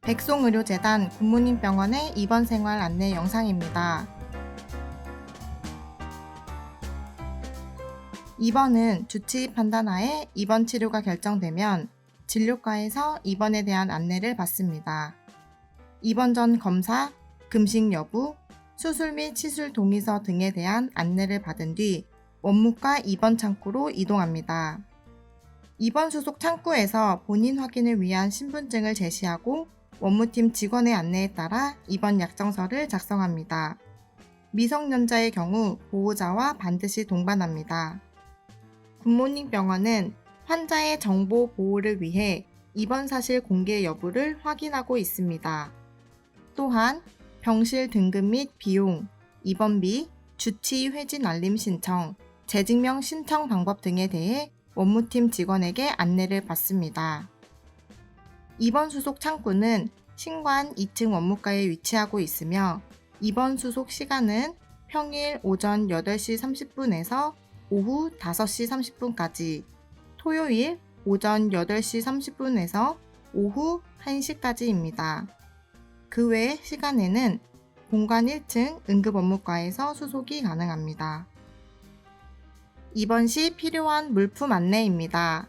백송의료재단 굿모닝병원의 입원 생활 안내 영상입니다. 입원은 주치의 판단하에 입원 치료가 결정되면 진료과에서 입원에 대한 안내를 받습니다. 입원 전 검사, 금식 여부, 수술 및 시술 동의서 등에 대한 안내를 받은 뒤 원무과 입원 창구로 이동합니다. 입원 수속 창구에서 본인 확인을 위한 신분증을 제시하고 원무팀 직원의 안내에 따라 입원 약정서를 작성합니다. 미성년자의 경우 보호자와 반드시 동반합니다. 굿모닝 병원은 환자의 정보 보호를 위해 입원 사실 공개 여부를 확인하고 있습니다. 또한 병실 등급 및 비용, 입원비, 주치의 회진 알림 신청, 재증명 신청 방법 등에 대해 원무팀 직원에게 안내를 받습니다. 입원 수속 창구는 신관 2층 원무과에 위치하고 있으며 입원 수속 시간은 평일 오전 8시 30분에서 오후 5시 30분까지, 토요일 오전 8시 30분에서 오후 1시까지입니다. 그 외 시간에는 본관 1층 응급업무과에서 수속이 가능합니다. 입원 시 필요한 물품 안내입니다.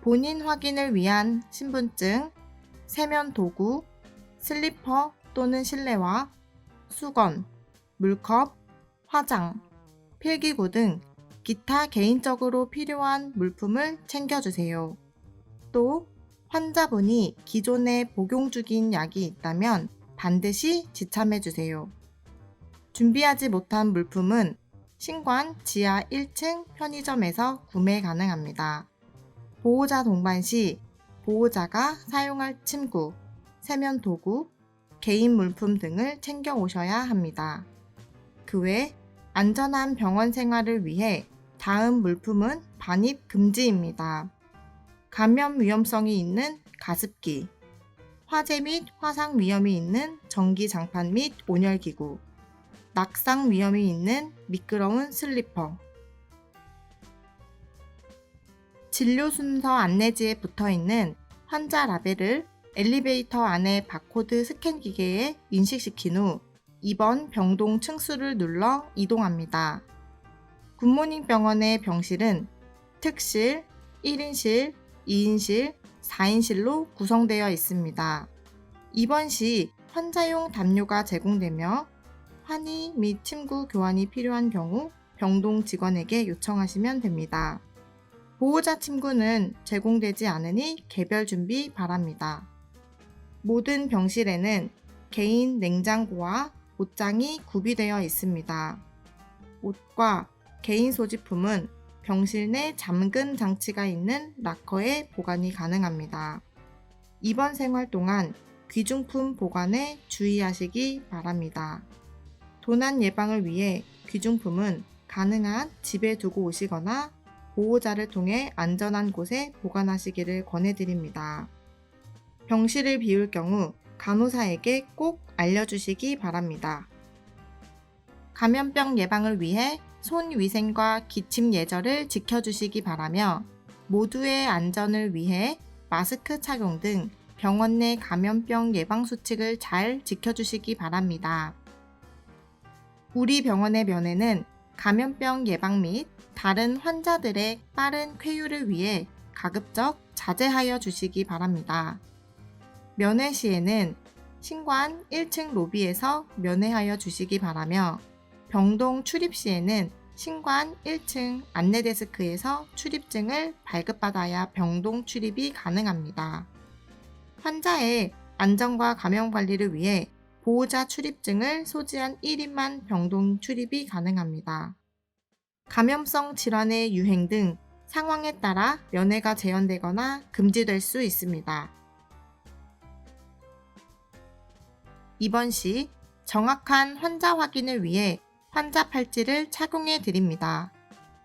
본인 확인을 위한 신분증, 세면 도구, 슬리퍼 또는 실내화, 수건, 물컵, 화장, 필기구 등 기타 개인적으로 필요한 물품을 챙겨주세요. 또 환자분이 기존에 복용 중인 약이 있다면 반드시 지참해주세요. 준비하지 못한 물품은 신관 지하 1층 편의점에서 구매 가능합니다. 보호자 동반 시 보호자가 사용할 침구, 세면 도구, 개인 물품 등을 챙겨 오셔야 합니다. 그 외 안전한 병원 생활을 위해 다음 물품은 반입 금지입니다. 감염 위험성이 있는 가습기, 화재 및 화상 위험이 있는 전기장판 및 온열기구, 낙상 위험이 있는 미끄러운 슬리퍼. 진료 순서 안내지에 붙어있는 환자 라벨을 엘리베이터 안의 바코드 스캔 기계에 인식시킨 후 입원 병동 층수를 눌러 이동합니다. 굿모닝 병원의 병실은 특실, 1인실, 2인실, 4인실로 구성되어 있습니다. 입원 시 환자용 담요가 제공되며 환의 및 침구 교환이 필요한 경우 병동 직원에게 요청하시면 됩니다. 보호자 침구는 제공되지 않으니 개별 준비 바랍니다. 모든 병실에는 개인 냉장고와 옷장이 구비되어 있습니다. 옷과 개인 소지품은 병실 내 잠금 장치가 있는 락커에 보관이 가능합니다. 입원 생활 동안 귀중품 보관에 주의하시기 바랍니다. 도난 예방을 위해 귀중품은 가능한 집에 두고 오시거나 보호자를 통해 안전한 곳에 보관하시기를 권해드립니다. 병실을 비울 경우 간호사에게 꼭 알려주시기 바랍니다. 감염병 예방을 위해 손 위생과 기침 예절을 지켜주시기 바라며 모두의 안전을 위해 마스크 착용 등 병원 내 감염병 예방 수칙을 잘 지켜주시기 바랍니다. 우리 병원의 면회는 감염병 예방 및 다른 환자들의 빠른 쾌유를 위해 가급적 자제하여 주시기 바랍니다. 면회 시에는 신관 1층 로비에서 면회하여 주시기 바라며 병동 출입 시에는 신관 1층 안내데스크에서 출입증을 발급받아야 병동 출입이 가능합니다. 환자의 안전과 감염 관리를 위해 보호자 출입증을 소지한 1인만 병동 출입이 가능합니다. 감염성 질환의 유행 등 상황에 따라 면회가 제한되거나 금지될 수 있습니다. 입원 시 정확한 환자 확인을 위해 환자 팔찌를 착용해 드립니다.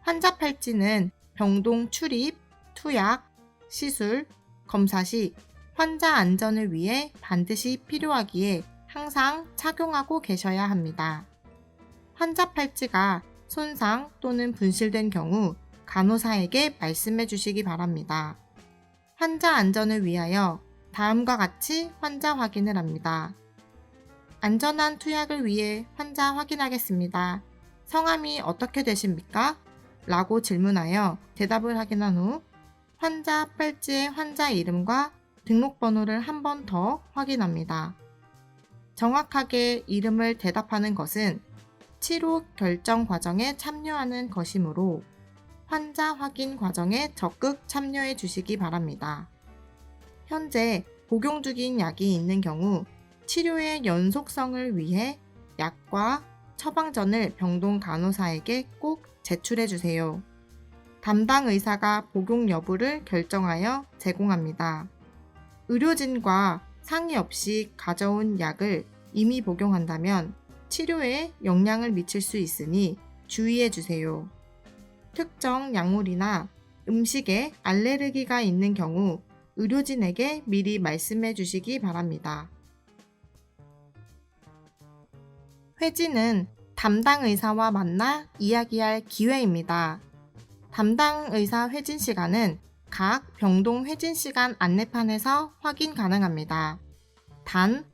환자 팔찌는 병동 출입, 투약, 시술, 검사 시 환자 안전을 위해 반드시 필요하기에 항상 착용하고 계셔야 합니다. 환자 팔찌가 손상 또는 분실된 경우 간호사에게 말씀해 주시기 바랍니다. 환자 안전을 위하여 다음과 같이 환자 확인을 합니다. 안전한 투약을 위해 환자 확인하겠습니다. 성함이 어떻게 되십니까? 라고 질문하여 대답을 확인한 후 환자 합별지의 환자 이름과 등록번호를 한 번 더 확인합니다. 정확하게 이름을 대답하는 것은 치료 결정 과정에 참여하는 것이므로 환자 확인 과정에 적극 참여해 주시기 바랍니다. 현재 복용 중인 약이 있는 경우 치료의 연속성을 위해 약과 처방전을 병동 간호사에게 꼭 제출해 주세요. 담당 의사가 복용 여부를 결정하여 제공합니다. 의료진과 상의 없이 가져온 약을 이미 복용한다면 치료에 영향을 미칠 수 있으니 주의해 주세요. 특정 약물이나 음식에 알레르기가 있는 경우 의료진에게 미리 말씀해 주시기 바랍니다. 회진은 담당 의사와 만나 이야기할 기회입니다. 담당 의사 회진 시간은 각 병동 회진 시간 안내판에서 확인 가능합니다. 단,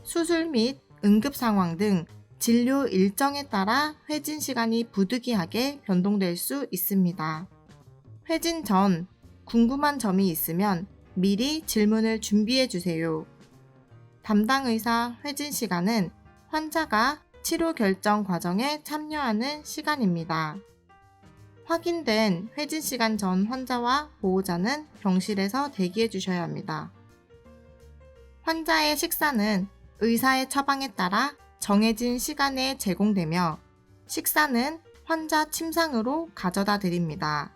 수술 및 응급 상황 등 진료 일정에 따라 회진 시간이 부득이하게 변동될 수 있습니다. 회진 전 궁금한 점이 있으면 미리 질문을 준비해 주세요. 담당 의사 회진 시간은 환자가 치료 결정 과정에 참여하는 시간입니다. 확인된 회진 시간 전 환자와 보호자는 병실에서 대기해 주셔야 합니다. 환자의 식사는 의사의 처방에 따라 정해진 시간에 제공되며 식사는 환자 침상으로 가져다 드립니다.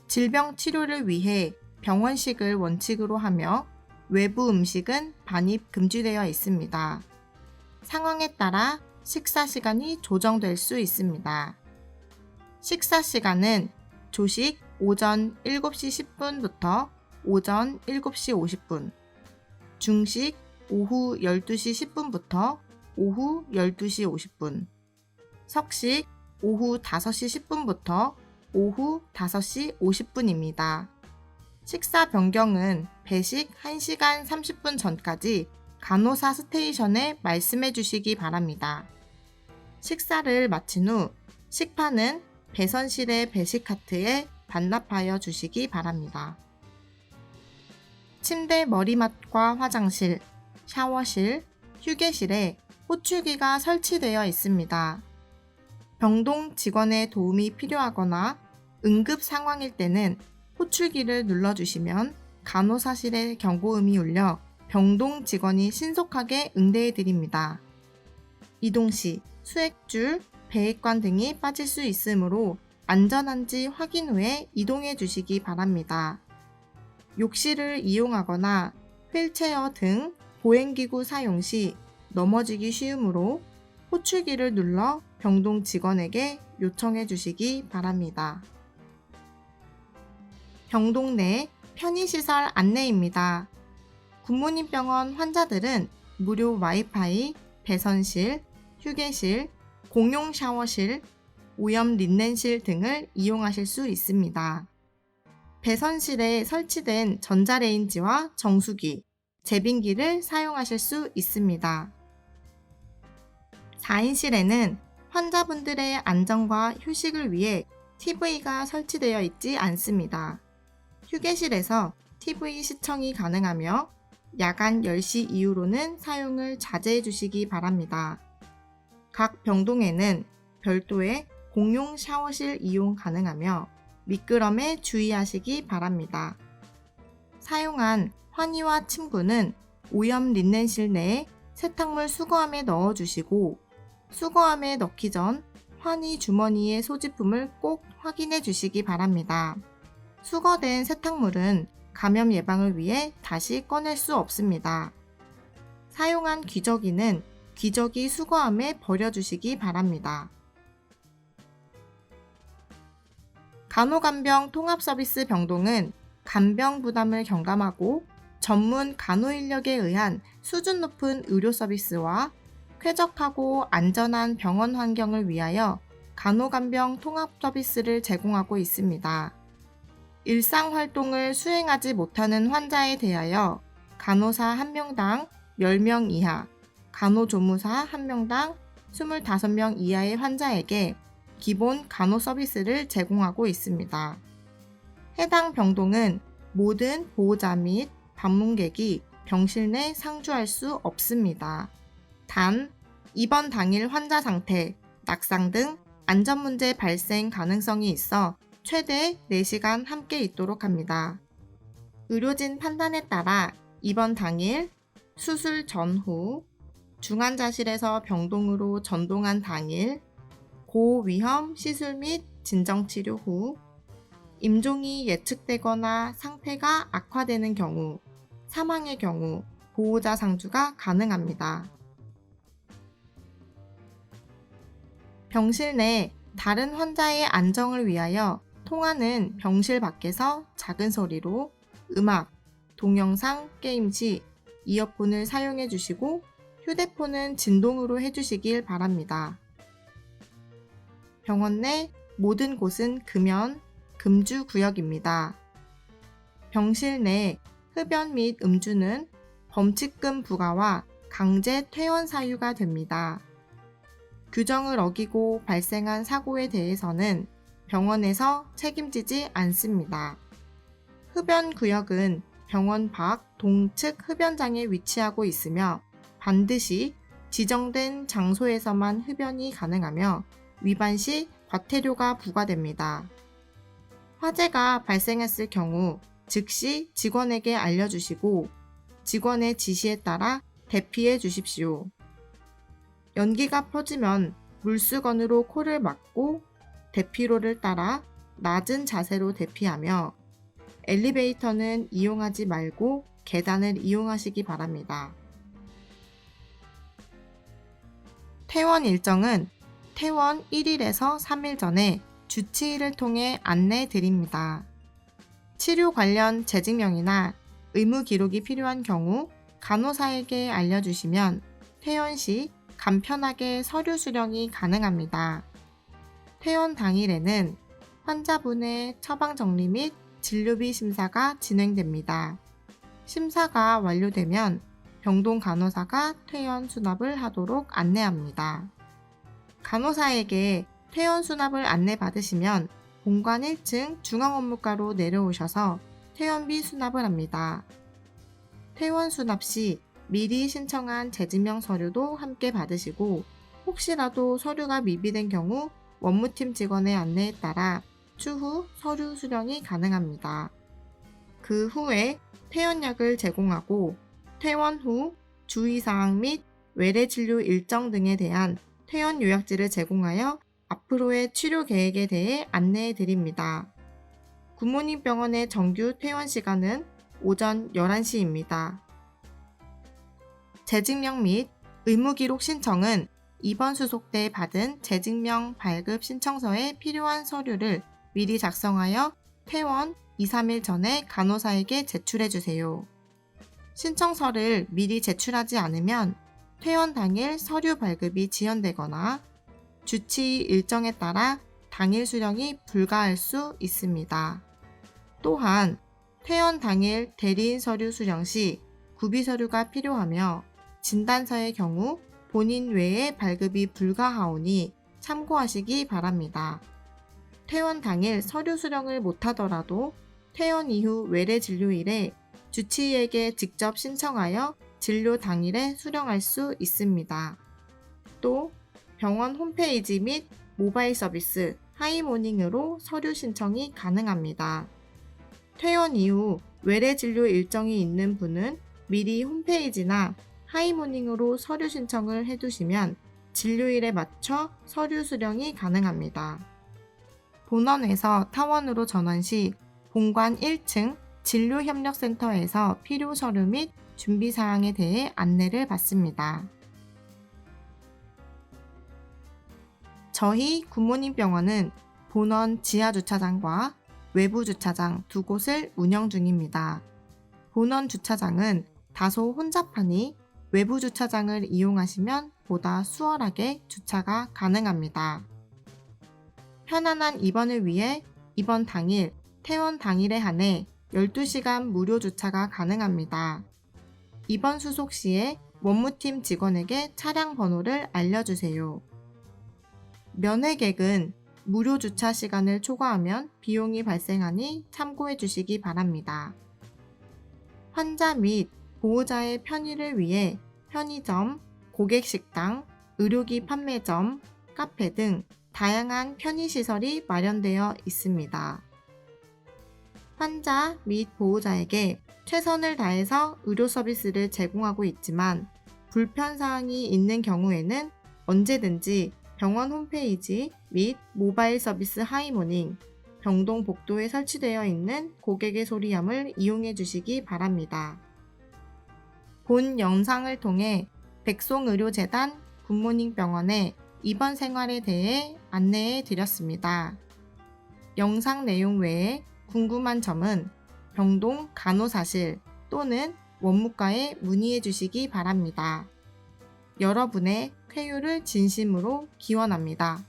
질병 치료를 위해 병원식을 원칙으로 하며 외부 음식은 반입 금지되어 있습니다. 상황에 따라 식사 시간이 조정될 수 있습니다. 식사 시간은 조식 오전 7시 10분부터 오전 7시 50분, 중식 오후 12시 10분부터 오후 12시 50분, 석식 오후 5시 10분부터 오후 5시 50분입니다. 식사 변경은 배식 1시간 30분 전까지 간호사 스테이션에 말씀해 주시기 바랍니다. 식사를 마친 후 식판은 배선실의 배식 카트에 반납하여 주시기 바랍니다. 침대 머리맡과 화장실, 샤워실, 휴게실에 호출기가 설치되어 있습니다. 병동 직원의 도움이 필요하거나 응급 상황일 때는 호출기를 눌러주시면 간호사실의 경고음이 울려 병동 직원이 신속하게 응대해 드립니다. 이동 시 수액줄, 배액관 등이 빠질 수 있으므로 안전한지 확인 후에 이동해 주시기 바랍니다. 욕실을 이용하거나 휠체어 등 보행기구 사용 시 넘어지기 쉬우므로 호출기를 눌러 병동 직원에게 요청해 주시기 바랍니다. 병동 내 편의시설 안내입니다. 굿모닝병원 환자들은 무료 와이파이, 배선실, 휴게실, 공용 샤워실, 오염 린넨실 등을 이용하실 수 있습니다. 배선실에 설치된 전자레인지와 정수기, 제빙기를 사용하실 수 있습니다. 4인실에는 환자분들의 안전과 휴식을 위해 TV가 설치되어 있지 않습니다. 휴게실에서 TV 시청이 가능하며 야간 10시 이후로는 사용을 자제해 주시기 바랍니다. 각 병동에는 별도의 공용 샤워실 이용 가능하며 미끄럼에 주의하시기 바랍니다. 사용한 환희와 침구는 오염 린넨실 내에 세탁물 수거함에 넣어주시고 수거함에 넣기 전 환희 주머니의 소지품을 꼭 확인해 주시기 바랍니다. 수거된 세탁물은 감염 예방을 위해 다시 꺼낼 수 없습니다. 사용한 기저귀는 기저귀 수거함에 버려주시기 바랍니다. 간호간병 통합서비스 병동은 간병 부담을 경감하고 전문 간호 인력에 의한 수준 높은 의료 서비스와 쾌적하고 안전한 병원 환경을 위하여 간호간병 통합 서비스를 제공하고 있습니다. 일상 활동을 수행하지 못하는 환자에 대하여 간호사 1명당 10명 이하, 간호조무사 1명당 25명 이하의 환자에게 기본 간호 서비스를 제공하고 있습니다. 해당 병동은 모든 보호자 및 방문객이 병실 내 상주할 수 없습니다. 단, 입원 당일 환자 상태, 낙상 등 안전 문제 발생 가능성이 있어 최대 4시간 함께 있도록 합니다. 의료진 판단에 따라 입원 당일, 수술 전후, 중환자실에서 병동으로 전동한 당일, 고위험 시술 및 진정치료 후, 임종이 예측되거나 상태가 악화되는 경우, 사망의 경우 보호자 상주가 가능합니다. 병실 내 다른 환자의 안정을 위하여 통화는 병실 밖에서 작은 소리로 음악, 동영상, 게임 시 이어폰을 사용해 주시고 휴대폰은 진동으로 해주시길 바랍니다. 병원 내 모든 곳은 금연, 금주 구역입니다. 병실 내 흡연 및 음주는 범칙금 부과와 강제 퇴원 사유가 됩니다. 규정을 어기고 발생한 사고에 대해서는 병원에서 책임지지 않습니다. 흡연 구역은 병원 밖 동측 흡연장에 위치하고 있으며 반드시 지정된 장소에서만 흡연이 가능하며 위반 시 과태료가 부과됩니다. 화재가 발생했을 경우 즉시 직원에게 알려주시고 직원의 지시에 따라 대피해 주십시오. 연기가 퍼지면 물수건으로 코를 막고 대피로를 따라 낮은 자세로 대피하며 엘리베이터는 이용하지 말고 계단을 이용하시기 바랍니다. 퇴원 일정은 퇴원 1일에서 3일 전에 주치의를 통해 안내 드립니다. 치료 관련 재증명이나 의무 기록이 필요한 경우 간호사에게 알려주시면 퇴원 시 간편하게 서류 수령이 가능합니다. 퇴원 당일에는 환자분의 처방 정리 및 진료비 심사가 진행됩니다. 심사가 완료되면 병동 간호사가 퇴원 수납을 하도록 안내합니다. 간호사에게 퇴원 수납을 안내받으시면 본관 1층 중앙업무과로 내려오셔서 퇴원비 수납을 합니다. 퇴원 수납 시 미리 신청한 재증명 서류도 함께 받으시고 혹시라도 서류가 미비된 경우 원무팀 직원의 안내에 따라 추후 서류 수령이 가능합니다. 그 후에 퇴원약을 제공하고 퇴원 후 주의사항 및 외래진료 일정 등에 대한 퇴원 요약지를 제공하여 앞으로의 치료 계획에 대해 안내해 드립니다. 굿모닝 병원의 정규 퇴원 시간은 오전 11시입니다. 재증명 및 의무기록 신청은 입원 수속 때 받은 재증명 발급 신청서에 필요한 서류를 미리 작성하여 퇴원 2-3일 전에 간호사에게 제출해 주세요. 신청서를 미리 제출하지 않으면 퇴원 당일 서류 발급이 지연되거나 주치의 일정에 따라 당일 수령이 불가할 수 있습니다. 또한 퇴원 당일 대리인 서류 수령 시 구비 서류가 필요하며 진단서의 경우 본인 외에 발급이 불가하오니 참고하시기 바랍니다. 퇴원 당일 서류 수령을 못하더라도 퇴원 이후 외래 진료일에 주치의에게 직접 신청하여 진료 당일에 수령할 수 있습니다. 또 병원 홈페이지 및 모바일 서비스 하이모닝으로 서류 신청이 가능합니다. 퇴원 이후 외래 진료 일정이 있는 분은 미리 홈페이지나 하이모닝으로 서류 신청을 해두시면 진료일에 맞춰 서류 수령이 가능합니다. 본원에서 타원으로 전원 시 본관 1층 진료협력센터에서 필요 서류 및 준비사항에 대해 안내를 받습니다. 저희 굿모닝 병원은 본원 지하주차장과 외부 주차장 두 곳을 운영 중입니다. 본원 주차장은 다소 혼잡하니 외부 주차장을 이용하시면 보다 수월하게 주차가 가능합니다. 편안한 입원을 위해 입원 당일, 퇴원 당일에 한해 12시간 무료 주차가 가능합니다. 입원 수속 시에 원무팀 직원에게 차량 번호를 알려주세요. 면회객은 무료 주차 시간을 초과하면 비용이 발생하니 참고해 주시기 바랍니다. 환자 및 보호자의 편의를 위해 편의점, 고객식당, 의료기 판매점, 카페 등 다양한 편의시설이 마련되어 있습니다. 환자 및 보호자에게 최선을 다해서 의료 서비스를 제공하고 있지만 불편사항이 있는 경우에는 언제든지 병원 홈페이지 및 모바일 서비스 하이모닝, 병동 복도에 설치되어 있는 고객의 소리함을 이용해 주시기 바랍니다. 본 영상을 통해 백송의료재단 굿모닝 병원의 입원 생활에 대해 안내해 드렸습니다. 영상 내용 외에 궁금한 점은 병동 간호사실 또는 원무과에 문의해 주시기 바랍니다. 여러분의 쾌유를 진심으로 기원합니다.